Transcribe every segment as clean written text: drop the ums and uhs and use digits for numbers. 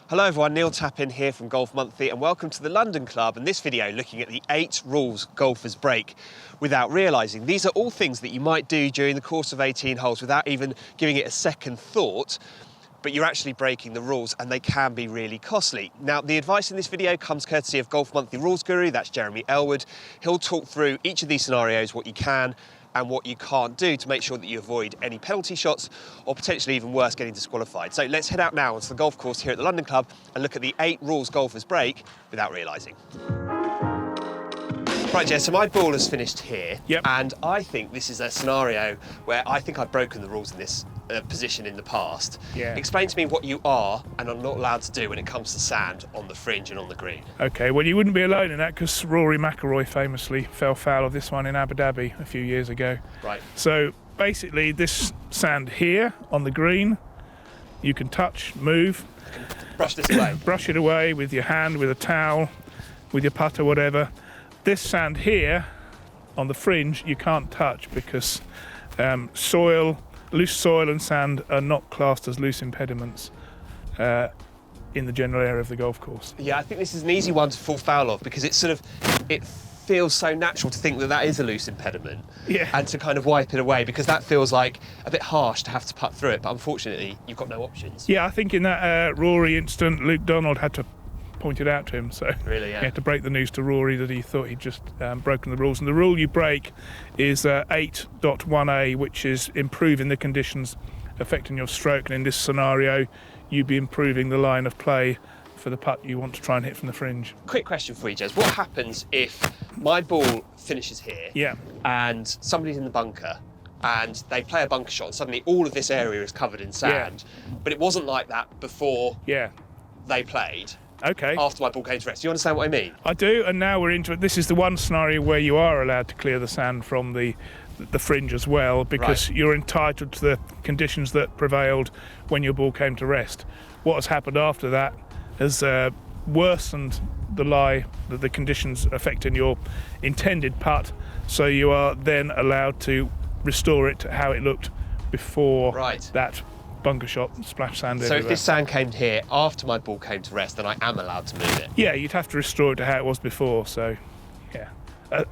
Hello everyone, Neil Tappin here from Golf Monthly and welcome to the London Club, and this video looking at the 8 rules golfers break without realising. These are all things that you might do during the course of 18 holes without even giving it a second thought, but you're actually breaking the rules and they can be really costly. Now, the advice in this video comes courtesy of Golf Monthly Rules Guru, that's Jeremy Ellwood. He'll talk through each of these scenarios, what you can and what you can't do to make sure that you avoid any penalty shots or potentially even worse, getting disqualified. So let's head out now onto the golf course here at the London Club and look at the 8 rules golfers break without realising. Right, Jez, so my ball has finished here, and I think this is a scenario where I think I've broken the rules in this position in the past. Explain to me what you are and are not allowed to do when it comes to sand on the fringe and on the green. Okay, well, you wouldn't be alone in that because Rory McIlroy famously fell foul of this one in Abu Dhabi a few years ago. Right. So basically this sand here on the green, you can touch, move. Brush this away. Brush it away with your hand, with a towel, with your putter, whatever. This sand here on the fringe you can't touch because loose soil and sand are not classed as loose impediments in the general area of the golf course. Yeah, I think this is an easy one to fall foul of because it feels so natural to think that that is a loose impediment and to kind of wipe it away, because that feels like a bit harsh to have to putt through it, but unfortunately you've got no options. Yeah, I think in that Rory incident, Luke Donald had to point it out to him, so really, he had to break the news to Rory that he thought he'd just broken the rules. And the rule you break is 8.1a, which is improving the conditions affecting your stroke, and in this scenario you'd be improving the line of play for the putt you want to try and hit from the fringe. Quick question for you, Jez. What happens if my ball finishes here and somebody's in the bunker and they play a bunker shot and suddenly all of this area is covered in sand, but it wasn't like that before they played? Okay. After my ball came to rest. Do you understand what I mean? I do, and now we're into it. This is the one scenario where you are allowed to clear the sand from the fringe as well, because you're entitled to the conditions that prevailed when your ball came to rest. What has happened after that has worsened the conditions affecting your intended putt, so you are then allowed to restore it to how it looked before that bunker shot, splash sand everywhere. So if this sand came here after my ball came to rest, then I am allowed to move it? Yeah, you'd have to restore it to how it was before, so yeah,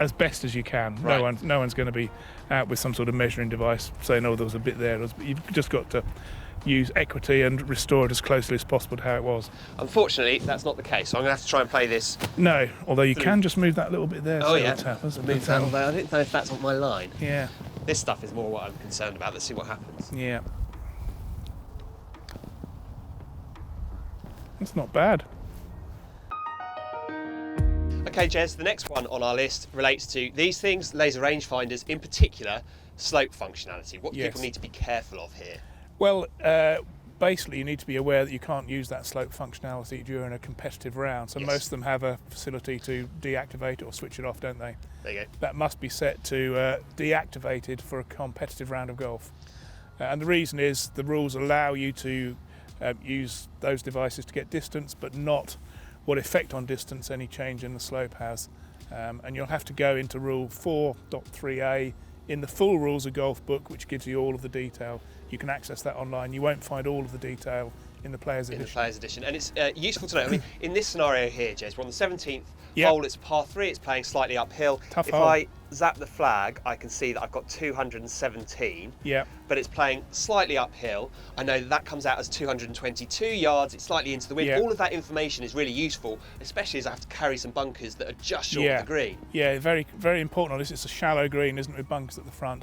as best as you can. No one's going to be out with some sort of measuring device saying, oh, there was a bit there. You've just got to use equity and restore it as closely as possible to how it was. Unfortunately, that's not the case, so I'm going to have to try and play this. No, although you can just move that little bit there. Oh yeah, move that. Although I didn't know if that's on my line. Yeah. This stuff is more what I'm concerned about. Let's see what happens. Yeah. It's not bad. Okay, Jez, the next one on our list relates to these things, laser rangefinders, in particular, slope functionality. What do people need to be careful of here? Well, basically you need to be aware that you can't use that slope functionality during a competitive round. So most of them have a facility to deactivate it or switch it off, don't they? There you go. That must be set to deactivated for a competitive round of golf. And the reason is the rules allow you to use those devices to get distance, but not what effect on distance any change in the slope has. And you'll have to go into rule 4.3a in the full rules of golf book, which gives you all of the detail. You can access that online. You won't find all of the detail in the Players Edition. In the Players Edition. And it's useful to know. I mean, in this scenario here, Jez, we're on the 17th hole. It's par 3. It's playing slightly uphill. Tough hole. If I zap the flag, I can see that I've got 217. But it's playing slightly uphill. I know that comes out as 222 yards. It's slightly into the wind. All of that information is really useful, especially as I have to carry some bunkers that are just short of the green. Yeah, very, very important on this. It's a shallow green, isn't it, with bunkers at the front.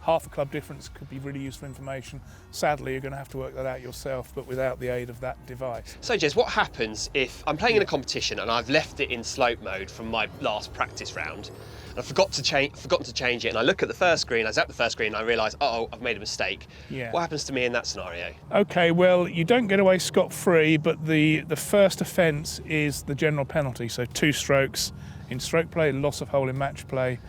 Half a club difference could be really useful information. Sadly, you're going to have to work that out yourself, but without the aid of that device. So, Jez, what happens if I'm playing in a competition and I've left it in slope mode from my last practice round, and I forgotten to change it, and I look at the first green, I zap the first green, and I realise, I've made a mistake. What happens to me in that scenario? Okay, well, you don't get away scot-free, but the first offence is the general penalty, so 2 strokes in stroke play, loss of hole in match play.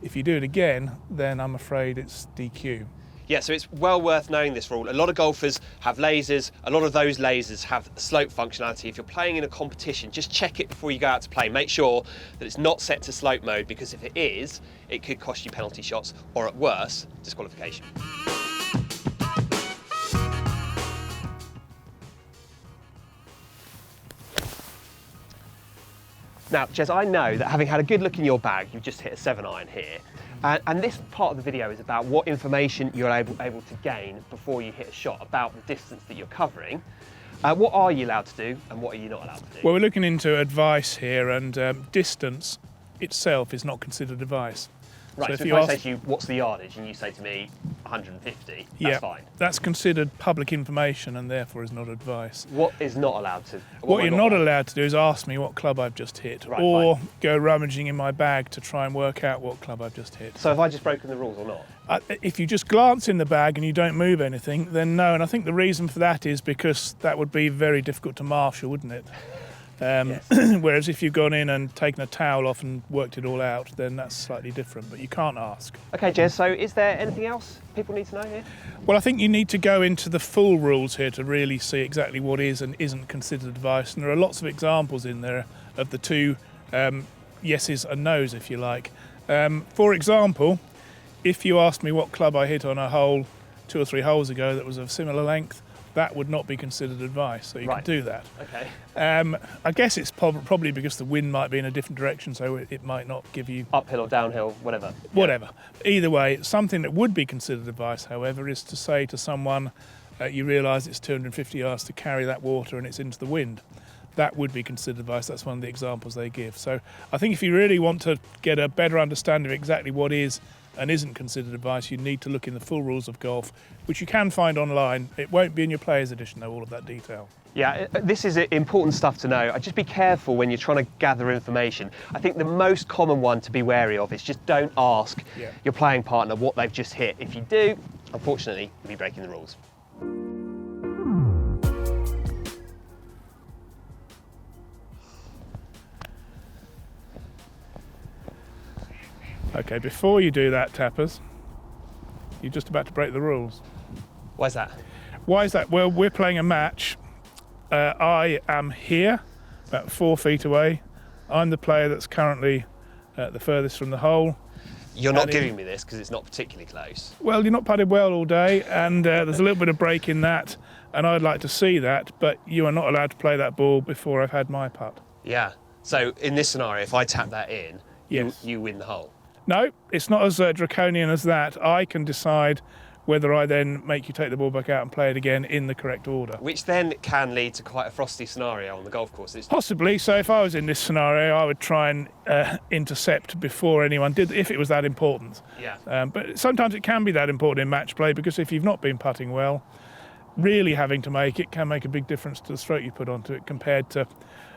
If you do it again, then I'm afraid it's DQ. Yeah, so it's well worth knowing this rule. A lot of golfers have lasers. A lot of those lasers have slope functionality. If you're playing in a competition, just check it before you go out to play. Make sure that it's not set to slope mode, because if it is, it could cost you penalty shots or, at worst, disqualification. Now, Jez, I know that having had a good look in your bag, you've just hit a 7-iron here. And this part of the video is about what information you're able to gain before you hit a shot, about the distance that you're covering. What are you allowed to do and what are you not allowed to do? Well, we're looking into advice here, and distance itself is not considered advice. Right, so if I say to you, what's the yardage, and you say to me 150, that's fine. That's considered public information and therefore is not advice. What is not allowed to? What you're not allowed to do is ask me what club I've just hit, or go rummaging in my bag to try and work out what club I've just hit. So have I just broken the rules or not? If you just glance in the bag and you don't move anything, then no. And I think the reason for that is because that would be very difficult to marshal, wouldn't it? Yes. Whereas if you've gone in and taken a towel off and worked it all out, then that's slightly different, but you can't ask. Okay, Jez, so is there anything else people need to know here? Well, I think you need to go into the full rules here to really see exactly what is and isn't considered advice, and there are lots of examples in there of the two yeses and nos, if you like. For example, if you asked me what club I hit on a hole 2 or 3 holes ago that was of similar length, that would not be considered advice, so you can do that. Okay. I guess it's probably because the wind might be in a different direction, so it might not give you... Uphill or downhill, whatever. Whatever. Either way, something that would be considered advice, however, is to say to someone, you realise it's 250 yards to carry that water and it's into the wind. That would be considered advice. That's one of the examples they give. So I think if you really want to get a better understanding of exactly what is and isn't considered advice, you need to look in the full rules of golf, which you can find online. It won't be in your player's edition, though, all of that detail. Yeah, this is important stuff to know. Just be careful when you're trying to gather information. I think the most common one to be wary of is just don't ask your playing partner what they've just hit. If you do, unfortunately, you'll be breaking the rules. Okay, before you do that, Tappers, you're just about to break the rules. Why's that? Why is that? Well, we're playing a match. I am here, about 4 feet away. I'm the player that's currently the furthest from the hole. You're not giving me this because it's not particularly close. Well, you're not putted well all day, and there's a little bit of break in that, and I'd like to see that, but you are not allowed to play that ball before I've had my putt. Yeah. So in this scenario, if I tap that in, you win the hole. No, it's not as draconian as that. I can decide whether I then make you take the ball back out and play it again in the correct order. Which then can lead to quite a frosty scenario on the golf course. Possibly. So if I was in this scenario, I would try and intercept before anyone did, if it was that important. Yeah. But sometimes it can be that important in match play, because if you've not been putting well, really having to make it can make a big difference to the stroke you put onto it, compared to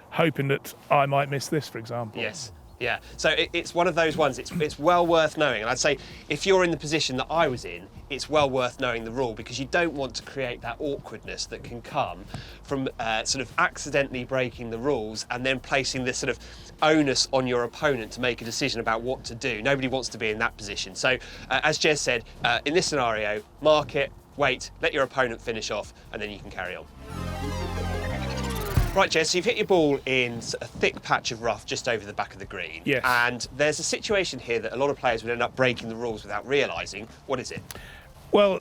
hoping that I might miss this, for example. Yes. Yeah, so it's one of those ones, it's well worth knowing. And I'd say if you're in the position that I was in, it's well worth knowing the rule, because you don't want to create that awkwardness that can come from sort of accidentally breaking the rules and then placing this sort of onus on your opponent to make a decision about what to do. Nobody wants to be in that position. So as Jez said, in this scenario, mark it, wait, let your opponent finish off, and then you can carry on. Right, Jez, so you've hit your ball in a thick patch of rough just over the back of the green. Yes. And there's a situation here that a lot of players would end up breaking the rules without realising. What is it? Well,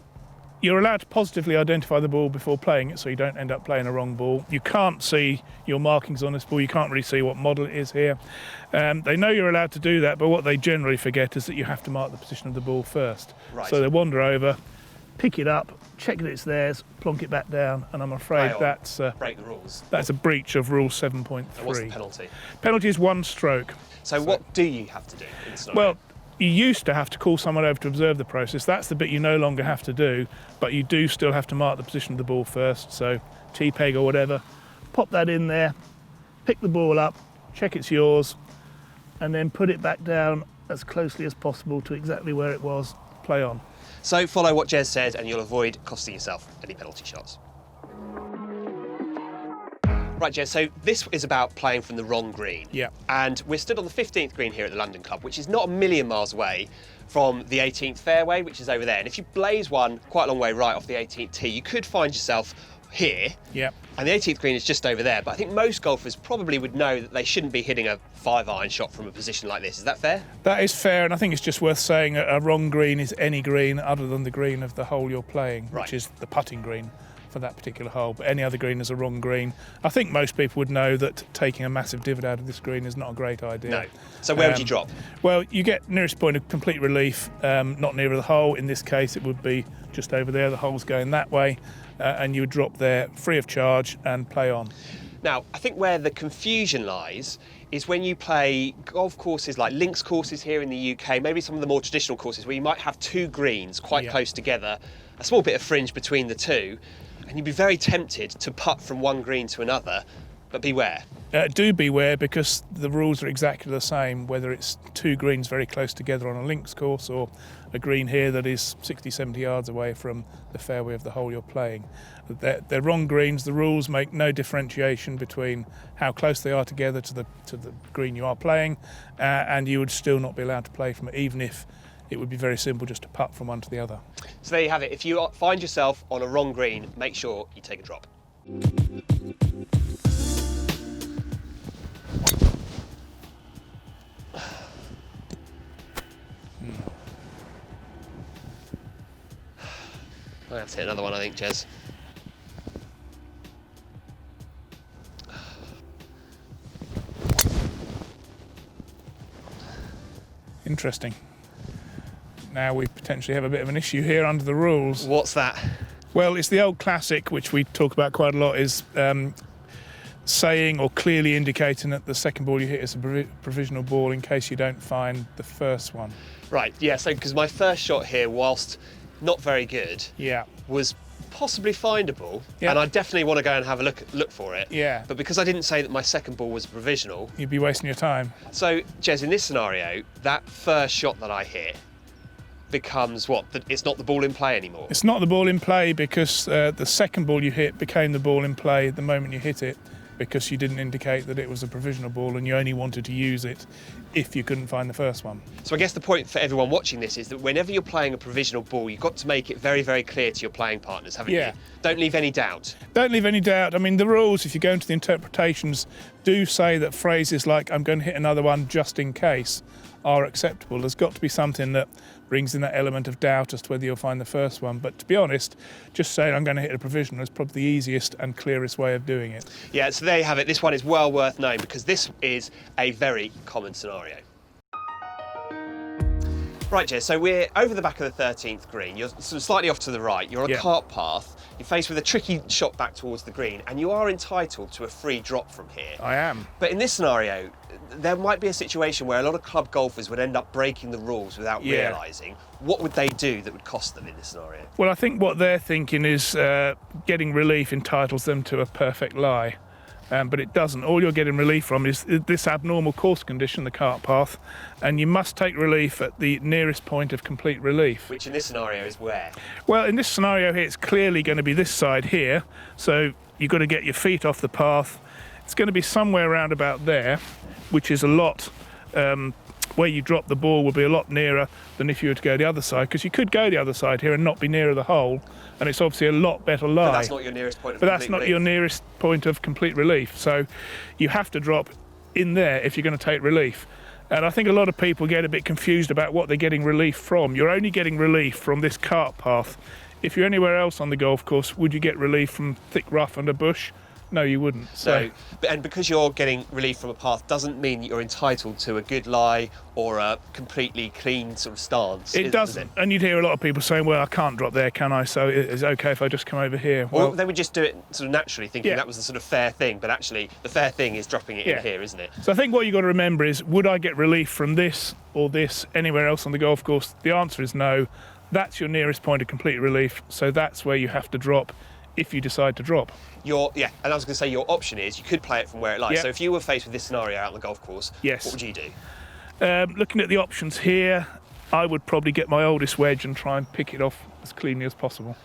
you're allowed to positively identify the ball before playing it, so you don't end up playing a wrong ball. You can't see your markings on this ball. You can't really see what model it is here. They know you're allowed to do that, but what they generally forget is that you have to mark the position of the ball first. Right. So they wander over, pick it up, check that it's theirs, plonk it back down, and I'm afraid that's break the rules. That's a breach of Rule 7.3. And what's the penalty? Penalty is 1 stroke. So what do you have to do in this scenario? Well, you used to have to call someone over to observe the process. That's the bit you no longer have to do, but you do still have to mark the position of the ball first. So T-peg or whatever, pop that in there, pick the ball up, check it's yours, and then put it back down as closely as possible to exactly where it was. Play on. So follow what Jez said and you'll avoid costing yourself any penalty shots. Right, Jez, so this is about playing from the wrong green. Yeah. And we're stood on the 15th green here at the London Club, which is not a million miles away from the 18th fairway, which is over there. And if you blaze one quite a long way right off the 18th tee, you could find yourself here. Yeah. And the 18th green is just over there. But I think most golfers probably would know that they shouldn't be hitting a 5-iron shot from a position like this. Is that fair? That is fair, and I think it's just worth saying a wrong green is any green other than the green of the hole you're playing, which is the putting green. for that particular hole, but any other green is a wrong green. I think most people would know that taking a massive divot out of this green is not a great idea. No. So where would you drop? Well, you get nearest point of complete relief, not nearer the hole. In this case, it would be just over there. The hole's going that way, and you would drop there free of charge and play on. Now, I think where the confusion lies is when you play golf courses like links courses here in the UK, maybe some of the more traditional courses where you might have two greens quite close together, a small bit of fringe between the two, and you'd be very tempted to putt from one green to another, but beware. Do beware, because the rules are exactly the same, whether it's two greens very close together on a links course or a green here that is 60, 70 yards away from the fairway of the hole you're playing. They're wrong greens. The rules make no differentiation between how close they are together to the green you are playing, and you would still not be allowed to play from it, even if it would be very simple just to putt from one to the other. So there you have it. If you find yourself on a wrong green, make sure you take a drop. I have to hit another one, I think, Jez. Interesting. Now we potentially have a bit of an issue here under the rules. What's that? Well, it's the old classic, which we talk about quite a lot, is saying or clearly indicating that the second ball you hit is a provisional ball in case you don't find the first one. Right, yeah, so because my first shot here, whilst not very good, was possibly findable, and I definitely want to go and have a look for it. Yeah. But because I didn't say that my second ball was provisional, you'd be wasting your time. So, Jez, in this scenario, that first shot that I hit becomes what? It's not the ball in play anymore. It's not the ball in play because the second ball you hit became the ball in play the moment you hit it, because you didn't indicate that it was a provisional ball and you only wanted to use it if you couldn't find the first one. So I guess the point for everyone watching this is that whenever you're playing a provisional ball, you've got to make it very, very clear to your playing partners, haven't you? Don't leave any doubt. Don't leave any doubt. I mean, the rules, if you go into the interpretations, do say that phrases like, I'm going to hit another one just in case, are acceptable. There's got to be something that brings in that element of doubt as to whether you'll find the first one. But to be honest, just saying I'm going to hit a provisional is probably the easiest and clearest way of doing it. Yeah, so there you have it. This one is well worth knowing because this is a very common scenario. Right, Jez, so we're over the back of the 13th green. You're sort of slightly off to the right. You're on a cart path. You're faced with a tricky shot back towards the green, and you are entitled to a free drop from here. I am. But in this scenario, there might be a situation where a lot of club golfers would end up breaking the rules without realising. What would they do that would cost them in this scenario? Well, I think what they're thinking is getting relief entitles them to a perfect lie. But it doesn't. All you're getting relief from is this abnormal course condition, the cart path, and you must take relief at the nearest point of complete relief. Which in this scenario is where? Well, in this scenario here, it's clearly going to be this side here, so you've got to get your feet off the path. It's going to be somewhere around about there, which is a lot, where you drop the ball will be a lot nearer than if you were to go the other side, because you could go the other side here and not be nearer the hole, and it's obviously a lot better lie. But that's not your nearest point of complete relief. Your nearest point of complete relief. So you have to drop in there if you're going to take relief. And I think a lot of people get a bit confused about what they're getting relief from. You're only getting relief from this cart path. If you're anywhere else on the golf course, would you get relief from thick rough and a bush? No, you wouldn't. So. No, and because you're getting relief from a path doesn't mean you're entitled to a good lie or a completely clean sort of stance. It doesn't. And you'd hear a lot of people saying, well, I can't drop there, can I? So it's okay if I just come over here. Well, they would just do it sort of naturally, thinking that was the sort of fair thing. But actually, the fair thing is dropping it in here, isn't it? So I think what you've got to remember is, would I get relief from this or this anywhere else on the golf course? The answer is no. That's your nearest point of complete relief. So that's where you have to drop if you decide to drop. And I was going to say your option is you could play it from where it lies. So if you were faced with this scenario out on the golf course, what would you do? Looking at the options here, I would probably get my oldest wedge and try and pick it off as cleanly as possible.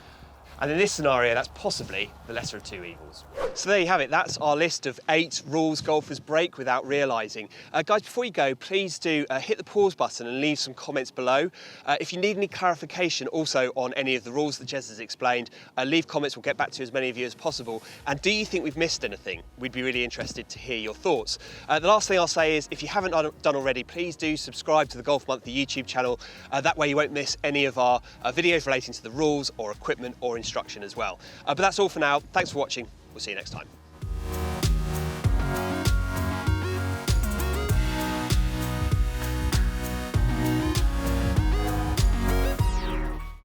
And in this scenario, that's possibly the lesser of two evils. So there you have it. That's our list of 8 rules golfers break without realising. Guys, before you go, please do hit the pause button and leave some comments below. If you need any clarification also on any of the rules that Jez has explained, leave comments. We'll get back to as many of you as possible. And do you think we've missed anything? We'd be really interested to hear your thoughts. The last thing I'll say is, if you haven't done already, please do subscribe to the Golf Monthly YouTube channel. That way you won't miss any of our videos relating to the rules or equipment or instruction as well. But that's all for now. Thanks for watching. We'll see you next time.